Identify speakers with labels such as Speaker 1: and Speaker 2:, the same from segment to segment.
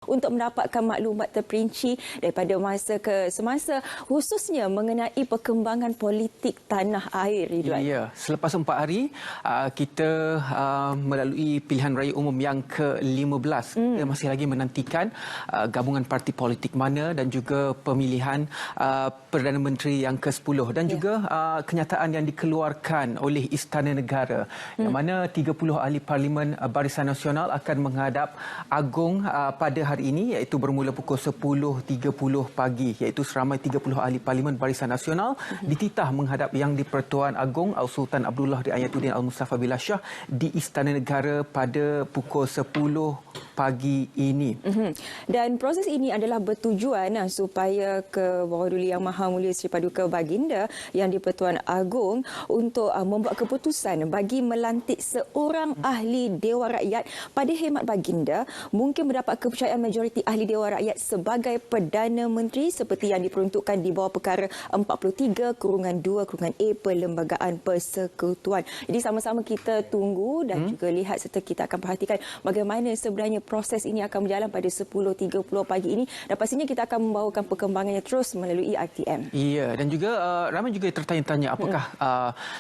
Speaker 1: untuk mendapatkan maklumat terperinci daripada masa ke semasa, khususnya mengenai perkembangan politik tanah air, Ridwan.
Speaker 2: Ya, selepas 4 hari kita melalui pilihan raya umum yang ke-15. Kita masih lagi menantikan gabungan parti politik mana dan juga pemilihan Perdana Menteri yang ke-10 dan juga kenyataan yang dikeluarkan oleh Istana Negara yang mana 30 ahli parlimen Barisan Nasional akan menghadap agung pada hari ini, iaitu bermula pukul 10.30 pagi, iaitu seramai 30 ahli parlimen Barisan Nasional dititah menghadap Yang di-Pertuan Agong Sultan Abdullah di Ayatuddin Al-Mustafa Billah Shah di Istana Negara pada pukul 10 pagi ini.
Speaker 1: Dan proses ini adalah bertujuan supaya ke-Bawah Duli Yang Maha Mulia Seri Paduka Baginda Yang di-Pertuan Agong untuk membuat keputusan bagi melantik seorang ahli Dewan Rakyat. Pada khidmat Baginda, mungkin mendapat kepercayaan majoriti ahli Dewan Rakyat sebagai Perdana Menteri seperti yang diperuntukkan di bawah perkara 43/2/A Perlembagaan Persekutuan. Jadi sama-sama kita tunggu dan juga lihat serta kita akan perhatikan bagaimana sebenarnya proses ini akan berjalan pada 10.30 pagi ini, dan pastinya kita akan membawakan perkembangannya terus melalui RTM.
Speaker 2: Ya, dan juga ramai juga tertanya-tanya apakah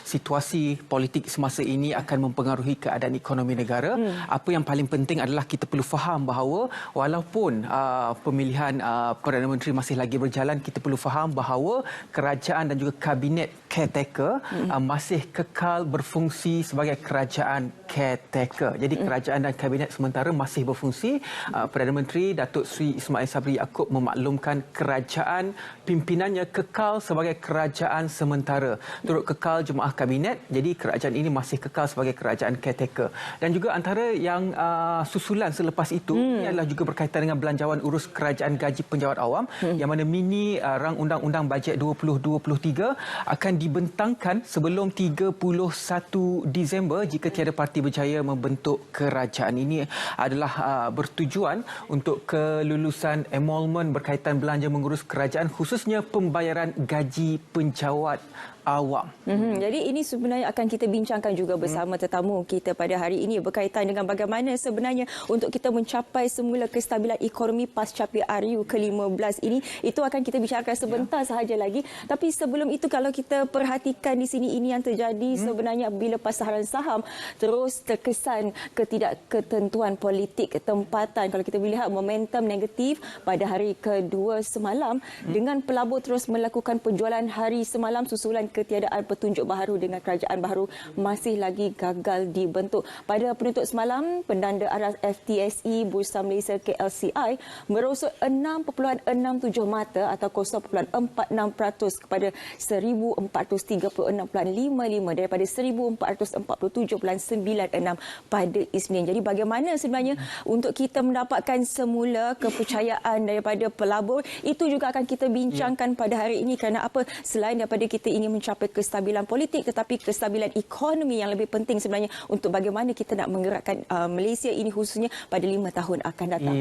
Speaker 2: situasi politik semasa ini akan mempengaruhi keadaan ekonomi negara. Apa yang paling penting adalah kita perlu faham bahawa walaupun pemilihan Perdana Menteri masih lagi berjalan, kita perlu faham bahawa kerajaan dan juga kabinet caretaker masih kekal berfungsi sebagai kerajaan caretaker. Jadi kerajaan dan kabinet sementara masih berfungsi. Perdana Menteri Datuk Seri Ismail Sabri Yaakob memaklumkan kerajaan pimpinannya kekal sebagai kerajaan sementara. Turut kekal jemaah kabinet, jadi kerajaan ini masih kekal sebagai kerajaan caretaker. Dan juga antara yang susulan selepas itu ini adalah juga berkaitan dengan belanjawan urus kerajaan gaji penjawat awam yang mana mini rang undang-undang bajet 2023 akan dibentangkan sebelum 31 Disember jika tiada parti berjaya membentuk kerajaan. Ini adalah bertujuan untuk kelulusan emolmen berkaitan belanja mengurus kerajaan, khususnya pembayaran gaji penjawat awam.
Speaker 1: Jadi ini sebenarnya akan kita bincangkan juga bersama tetamu kita pada hari ini berkaitan dengan bagaimana sebenarnya untuk kita mencapai semula kestabilan ekonomi pasca PRU ke-15 ini. Itu akan kita bicarakan sebentar sahaja lagi. Tapi sebelum itu, kalau kita perhatikan di sini, ini yang terjadi sebenarnya bila pasaran saham terus terkesan ketidakketentuan politik tempatan. Kalau kita melihat momentum negatif pada hari kedua semalam dengan pelabur terus melakukan penjualan hari semalam susulan ketiadaan petunjuk baharu dengan kerajaan baharu masih lagi gagal dibentuk. Pada penutup semalam, pendanda aras FTSE Bursa Malaysia KLCI merosot 6.67 mata atau 0.46% kepada 1436.55 daripada 1447.96 pada Isnin. Jadi bagaimana sebenarnya untuk kita mendapatkan semula kepercayaan daripada pelabur, itu juga akan kita bincangkan pada hari ini. Kerana apa? Selain daripada kita ingin mencapai kestabilan politik, tetapi kestabilan ekonomi yang lebih penting sebenarnya untuk bagaimana kita nak menggerakkan Malaysia ini khususnya pada 5 tahun akan datang.